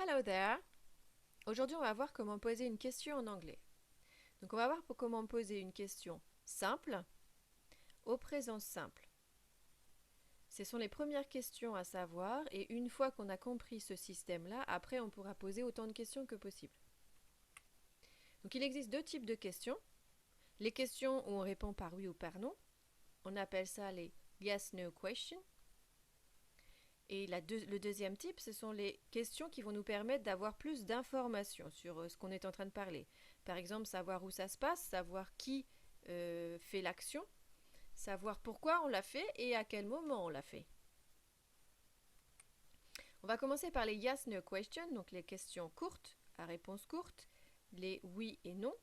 Hello there! Aujourd'hui, on va voir comment poser une question en anglais. Donc, on va voir comment poser une question simple au présent simple. Ce sont les premières questions à savoir et une fois qu'on a compris ce système-là, après, on pourra poser autant de questions que possible. Donc, il existe deux types de questions. Les questions où on répond par oui ou par non. On appelle ça les yes-no questions. Et le deuxième type, ce sont les questions qui vont nous permettre d'avoir plus d'informations sur ce qu'on est en train de parler. Par exemple, savoir où ça se passe, savoir qui fait l'action, savoir pourquoi on l'a fait et à quel moment on l'a fait. On va commencer par les yes-no questions, donc les questions courtes, à réponse courte, les oui et non,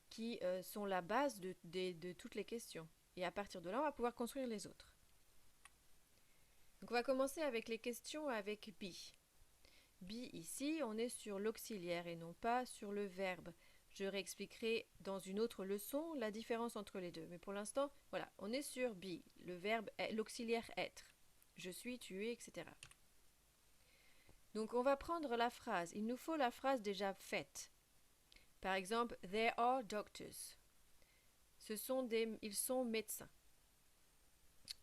qui sont la base de toutes les questions. Et à partir de là, on va pouvoir construire les autres. Donc on va commencer avec les questions avec be. Be ici, on est sur l'auxiliaire et non pas sur le verbe. Je réexpliquerai dans une autre leçon la différence entre les deux. Mais pour l'instant, voilà, on est sur be, le verbe, l'auxiliaire être. Je suis, tu es, etc. Donc on va prendre la phrase. Il nous faut la phrase déjà faite. Par exemple, there are doctors. Ils sont médecins.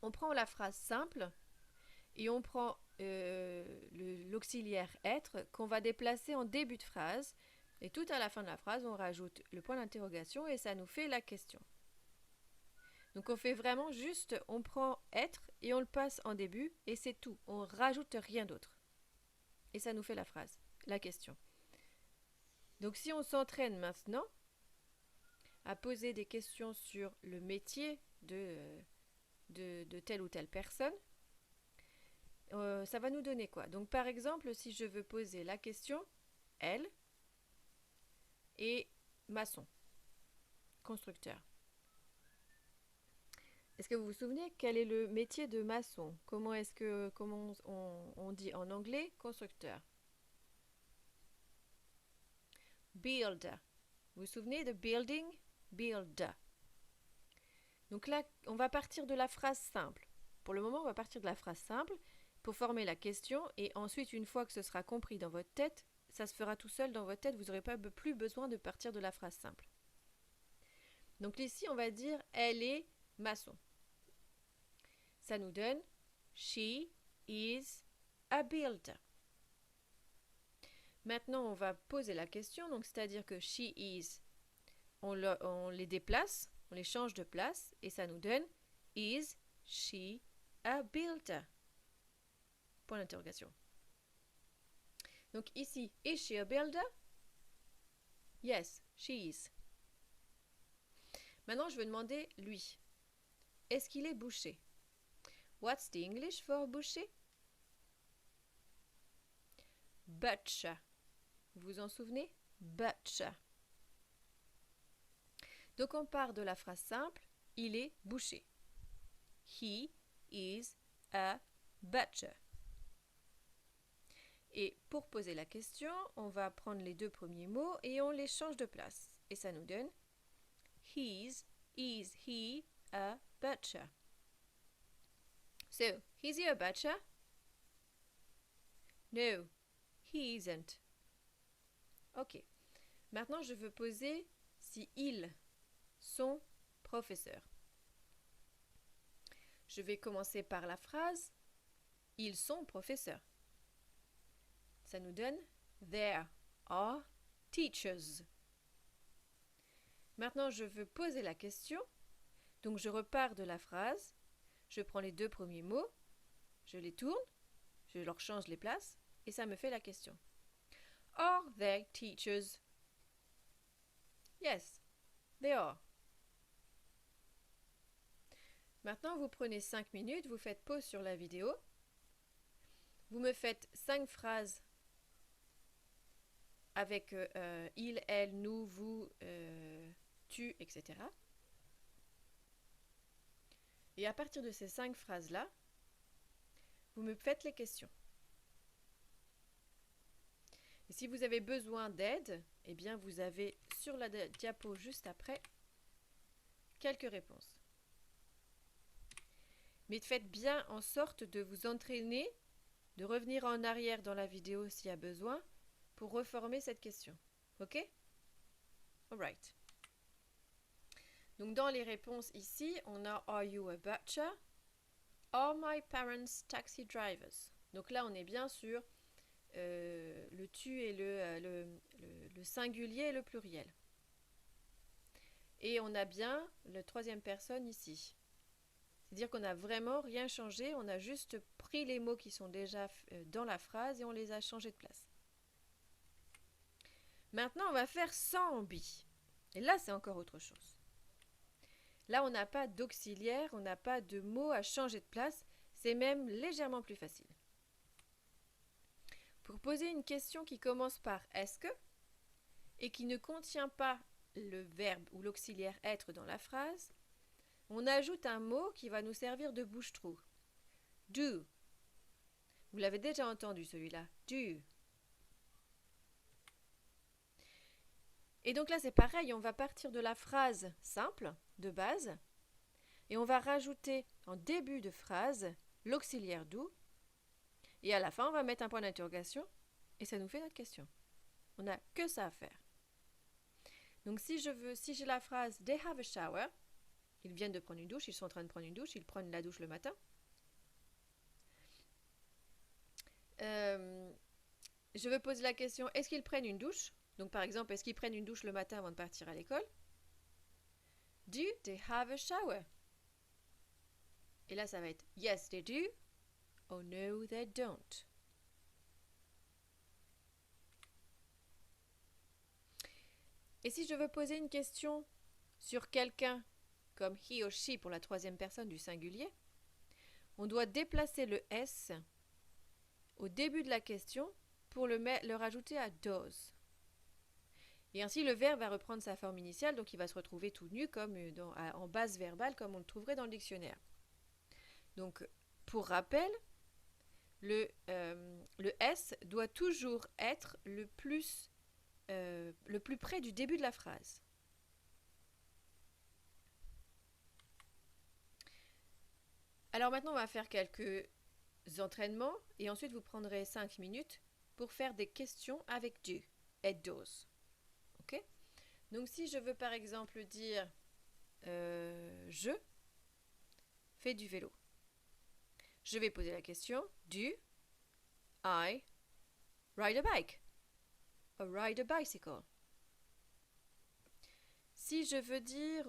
On prend la phrase simple et on prend l'auxiliaire être qu'on va déplacer en début de phrase et tout à la fin de la phrase on rajoute le point d'interrogation et ça nous fait la question. Donc on fait vraiment juste, on prend être et on le passe en début et c'est tout, on rajoute rien d'autre et ça nous fait la phrase, la question. Donc si on s'entraîne maintenant à poser des questions sur le métier de telle ou telle personne, ça va nous donner quoi? Donc par exemple, si je veux poser la question, elle est maçon, constructeur. Est-ce que vous vous souvenez quel est le métier de maçon? Comment on dit en anglais constructeur? Builder. Vous vous souvenez de building? Builder. Donc là, on va partir de la phrase simple. Pour le moment, on va partir de la phrase simple pour former la question et ensuite, une fois que ce sera compris dans votre tête, ça se fera tout seul dans votre tête, vous n'aurez pas plus besoin de partir de la phrase simple. Donc ici, on va dire « elle est maçon ». Ça nous donne « she is a builder ». Maintenant, on va poser la question, donc c'est-à-dire que « she is », on les déplace, on les change de place et ça nous donne « is she a builder ?» Point d'interrogation. Donc ici, is she a builder? Yes, she is. Maintenant, je vais demander lui. Est-ce qu'il est boucher? What's the English for boucher? Butcher. Vous vous en souvenez? Butcher. Donc on part de la phrase simple, il est boucher. He is a butcher. Et pour poser la question, on va prendre les deux premiers mots et on les change de place. Et ça nous donne is he a butcher? So, is he a butcher? No, he isn't. Ok. Maintenant, je veux poser si ils sont professeurs. Je vais commencer par la phrase ils sont professeurs. Ça nous donne there are teachers. Maintenant, je veux poser la question. Donc, je repars de la phrase. Je prends les deux premiers mots. Je les tourne. Je leur change les places. Et ça me fait la question. Are they teachers? Yes, they are. Maintenant, vous prenez 5 minutes. Vous faites pause sur la vidéo. Vous me faites 5 phrases avec il, elle, nous, vous, tu, etc. Et à partir de ces 5 phrases-là, vous me faites les questions. Et si vous avez besoin d'aide, eh bien vous avez sur la diapo juste après quelques réponses. Mais faites bien en sorte de vous entraîner, de revenir en arrière dans la vidéo s'il y a besoin pour reformer cette question. Ok? Alright. Donc dans les réponses ici, on a Are you a butcher? Are my parents taxi drivers? Donc là, on est bien sur le tu et le singulier et le pluriel. Et on a bien la troisième personne ici. C'est-à-dire qu'on n'a vraiment rien changé, on a juste pris les mots qui sont déjà dans la phrase et on les a changés de place. Maintenant, on va faire sans be. Et là, c'est encore autre chose. Là, on n'a pas d'auxiliaire, on n'a pas de mots à changer de place. C'est même légèrement plus facile. Pour poser une question qui commence par est-ce que et qui ne contient pas le verbe ou l'auxiliaire être dans la phrase, on ajoute un mot qui va nous servir de bouche-trou. Do. Vous l'avez déjà entendu celui-là. Do. Et donc là, c'est pareil, on va partir de la phrase simple, de base, et on va rajouter en début de phrase l'auxiliaire do, et à la fin, on va mettre un point d'interrogation, et ça nous fait notre question. On n'a que ça à faire. Donc si j'ai la phrase They have a shower, ils viennent de prendre une douche, ils sont en train de prendre une douche, ils prennent la douche le matin. Je veux poser la question, est-ce qu'ils prennent une douche? Donc par exemple, est-ce qu'ils prennent une douche le matin avant de partir à l'école? Do they have a shower? Et là, ça va être yes, they do. Oh no, they don't. Et si je veux poser une question sur quelqu'un, comme he or she pour la troisième personne du singulier, on doit déplacer le S au début de la question pour le rajouter à does. Et ainsi, le verbe va reprendre sa forme initiale, donc il va se retrouver tout nu comme en base verbale, comme on le trouverait dans le dictionnaire. Donc, pour rappel, le S doit toujours être le plus près du début de la phrase. Alors maintenant, on va faire quelques entraînements et ensuite vous prendrez 5 minutes pour faire des questions avec do et does. Ok? Donc si je veux par exemple dire je fais du vélo, je vais poser la question do I ride a bike? Or ride a bicycle? Si je veux dire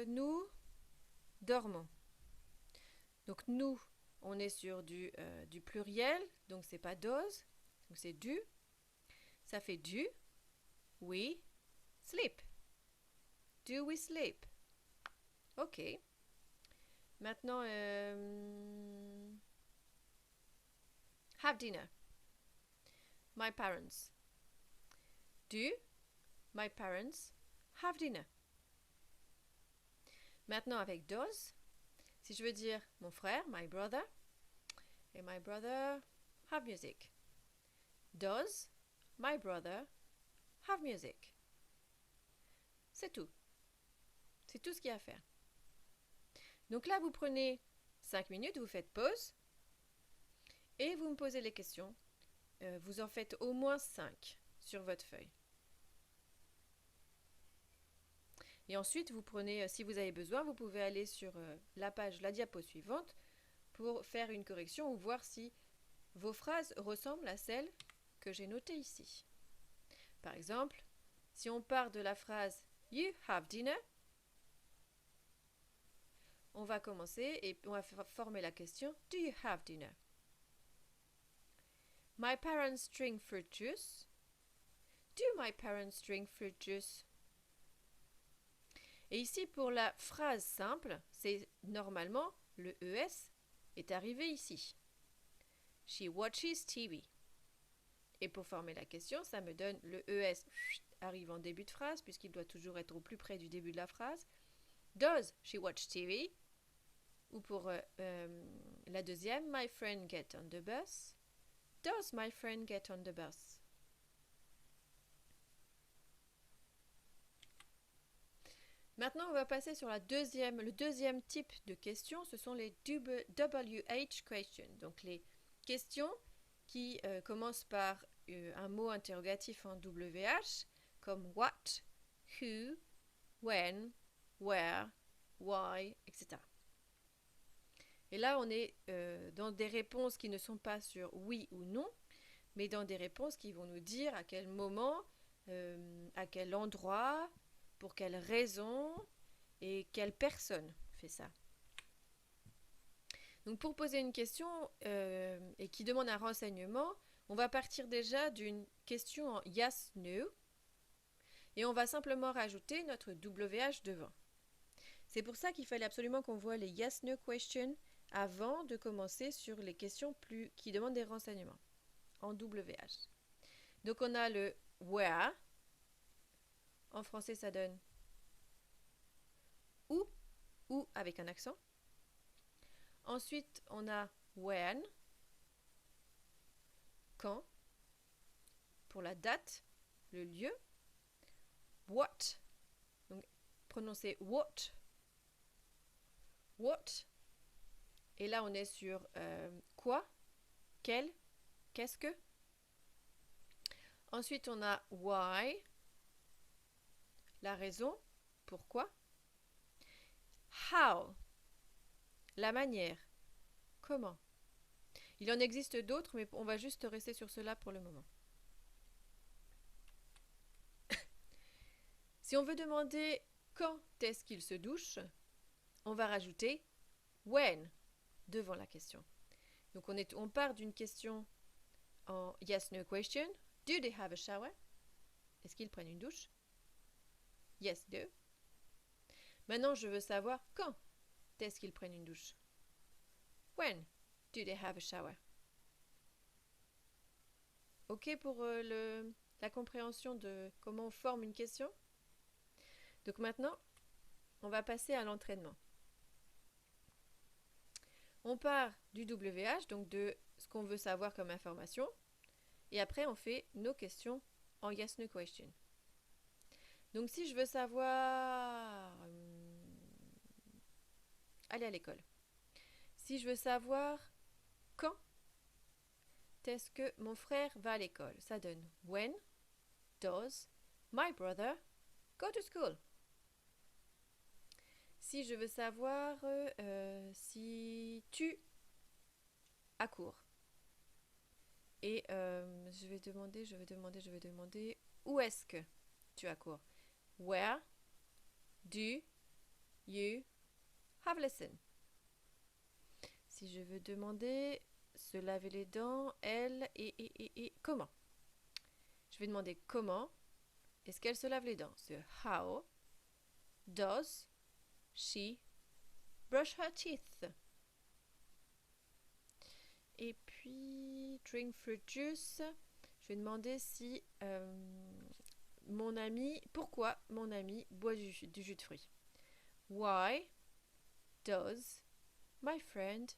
nous dormons, donc nous, on est sur du pluriel, donc c'est pas does, donc c'est do. Ça fait do we sleep. Do we sleep? Ok. Maintenant, have dinner. My parents. Do my parents have dinner? Maintenant, avec does, si je veux dire mon frère, my brother, et my brother have music. Does my brother have music? C'est tout. C'est tout ce qu'il y a à faire. Donc là, vous prenez 5 minutes, vous faites pause et vous me posez les questions. Vous en faites au moins 5 sur votre feuille. Et ensuite, vous prenez, si vous avez besoin, vous pouvez aller sur la diapo suivante pour faire une correction ou voir si vos phrases ressemblent à celles que j'ai notées ici. Par exemple, si on part de la phrase You have dinner, on va commencer et on va former la question Do you have dinner? My parents drink fruit juice. Do my parents drink fruit juice? Et ici, pour la phrase simple, c'est normalement le ES est arrivé ici. She watches TV. Et pour former la question, ça me donne le ES arrive en début de phrase, puisqu'il doit toujours être au plus près du début de la phrase. Does she watch TV? Ou pour la deuxième, my friend get on the bus. Does my friend get on the bus? Maintenant, on va passer sur le deuxième type de questions. Ce sont les WH questions, donc les questions qui commence par un mot interrogatif en WH, comme what, who, when, where, why, etc. Et là, on est dans des réponses qui ne sont pas sur oui ou non, mais dans des réponses qui vont nous dire à quel moment, à quel endroit, pour quelle raison et quelle personne fait ça. Donc pour poser une question et qui demande un renseignement, on va partir déjà d'une question en yes, no, et on va simplement rajouter notre WH devant. C'est pour ça qu'il fallait absolument qu'on voit les yes, no questions avant de commencer sur les questions qui demandent des renseignements en WH. Donc on a le where, en français ça donne où, ou avec un accent. Ensuite on a when, quand, pour la date, le lieu. What, donc prononcer what, et là on est sur quoi, quel, qu'est-ce que. Ensuite on a why, la raison, pourquoi. How, la manière, comment. Il en existe d'autres, mais on va juste rester sur cela pour le moment. Si on veut demander quand est-ce qu'il se douche, on va rajouter when devant la question. Donc on part d'une question en yes, no question. Do they have a shower? Est-ce qu'ils prennent une douche? Yes, do. Maintenant, je veux savoir quand est-ce qu'ils prennent une douche. When do they have a shower? Ok pour la compréhension de comment on forme une question? Donc maintenant, on va passer à l'entraînement. On part du WH, donc de ce qu'on veut savoir comme information, et après on fait nos questions en yes, no question. Donc si je veux savoir aller à l'école, si je veux savoir quand est-ce que mon frère va à l'école, ça donne when does my brother go to school? Si je veux savoir si tu as cours, et je vais demander où est-ce que tu as cours? Where do you have lesson? Si je veux demander se laver les dents, elle et comment? Je vais demander comment est-ce qu'elle se lave les dents? C'est how does she brush her teeth? Et puis drink fruit juice. Je vais demander si pourquoi mon ami boit du jus de fruits? Why does my friend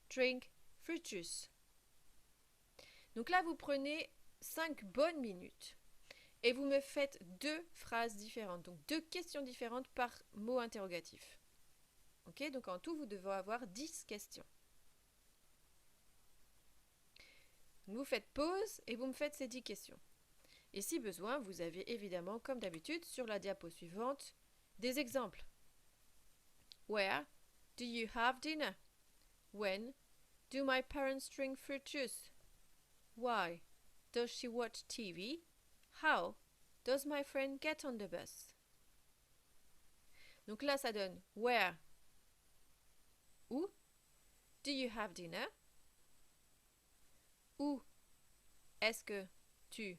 drink fruit juice? Donc là, vous prenez 5 bonnes minutes et vous me faites 2 phrases différentes, donc 2 questions différentes par mot interrogatif. Ok, donc en tout, vous devez avoir 10 questions. Vous faites pause et vous me faites ces 10 questions. Et si besoin, vous avez évidemment, comme d'habitude, sur la diapo suivante, des exemples. Where do you have dinner? When do my parents drink fruit juice? Why does she watch TV? How does my friend get on the bus? Donc là, ça donne where, où, do you have dinner? Où est-ce que tu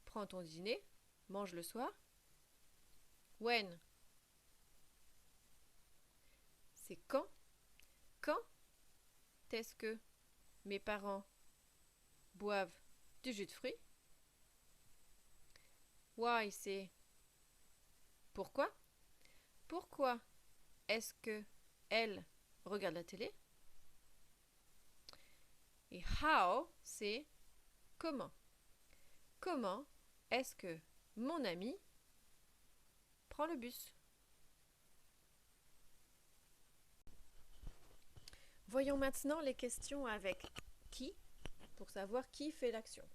prends ton dîner, manges le soir? When, c'est quand? Quand est-ce que mes parents boivent du jus de fruits? Why, c'est pourquoi? Pourquoi est-ce que elle regarde la télé? Et how, c'est comment. Comment est-ce que mon ami prend le bus? Voyons maintenant les questions avec qui pour savoir qui fait l'action.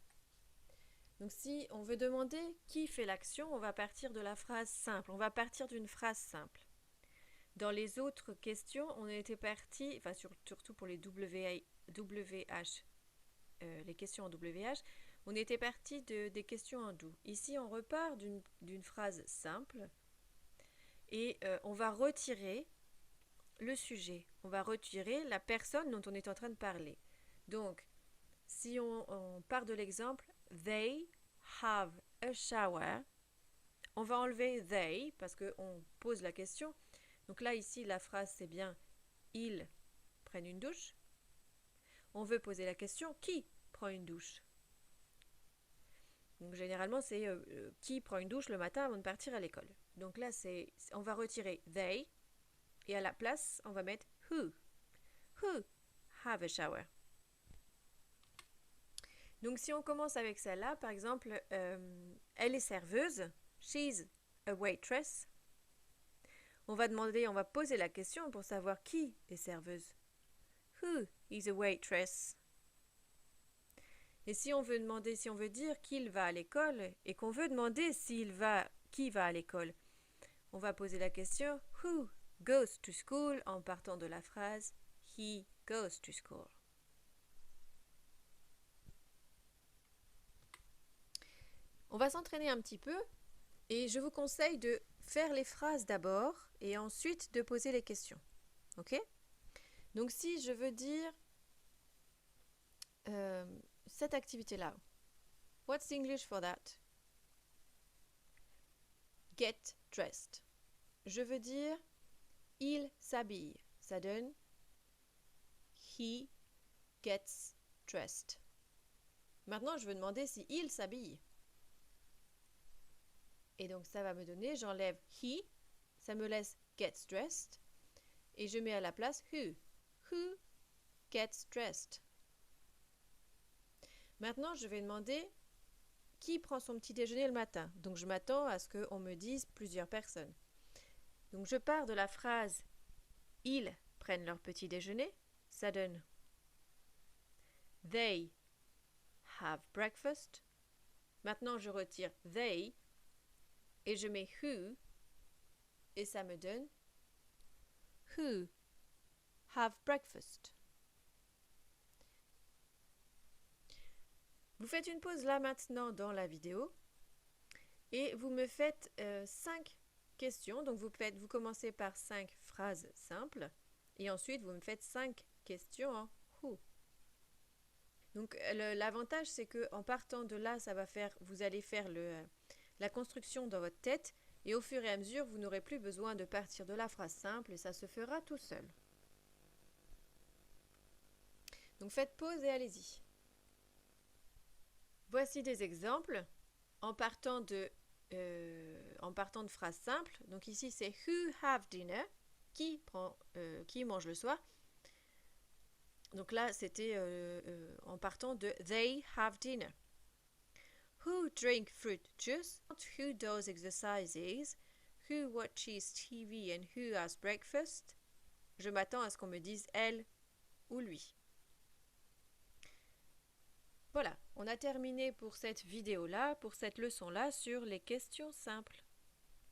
Donc si on veut demander qui fait l'action, on va partir de la phrase simple, on va partir d'une phrase simple. Dans les autres questions, on était parti, enfin surtout pour les WH, les questions en WH, on était parti des questions en do. Ici, on repart d'une phrase simple et on va retirer le sujet, on va retirer la personne dont on est en train de parler. Donc, si on part de l'exemple « They have a shower », on va enlever « they » parce qu'on pose la question. Donc là, ici, la phrase, c'est bien « ils prennent une douche ». On veut poser la question « qui prend une douche ?» Donc généralement, c'est qui prend une douche le matin avant de partir à l'école. Donc là, on va retirer « they » et à la place, on va mettre « who ». Who have a shower. Donc si on commence avec celle-là, par exemple, elle est serveuse, she's a waitress. On va poser la question pour savoir qui est serveuse. Who is a waitress? Et si on veut dire qu'il va à l'école et qu'on veut demander qui va à l'école, on va poser la question Who goes to school en partant de la phrase He goes to school. On va s'entraîner un petit peu et je vous conseille de faire les phrases d'abord et ensuite de poser les questions. Ok? Donc si je veux dire cette activité-là, what's the English for that? Get dressed. Je veux dire il s'habille. Ça donne he gets dressed. Maintenant, je veux demander si il s'habille. Et donc, ça va me donner, j'enlève he, ça me laisse gets dressed, et je mets à la place who. Who gets dressed. Maintenant, je vais demander qui prend son petit déjeuner le matin. Donc, je m'attends à ce qu'on me dise plusieurs personnes. Donc, je pars de la phrase ils prennent leur petit déjeuner. Ça donne they have breakfast. Maintenant, je retire they et je mets who et ça me donne who have breakfast. Vous faites une pause là maintenant dans la vidéo et vous me faites 5 questions. Donc vous commencez par 5 phrases simples et ensuite vous me faites 5 questions en who. Donc l'avantage c'est que en partant de là, vous allez faire la construction dans votre tête et au fur et à mesure, vous n'aurez plus besoin de partir de la phrase simple et ça se fera tout seul. Donc faites pause et allez-y. Voici des exemples en partant de phrases simples. Donc ici c'est who have dinner, qui mange le soir. Donc là c'était en partant de they have dinner. Who drink fruit juice, who does exercises, who watches TV and who has breakfast. Je m'attends à ce qu'on me dise elle ou lui. Voilà, on a terminé pour cette vidéo-là, pour cette leçon-là sur les questions simples.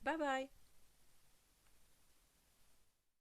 Bye bye!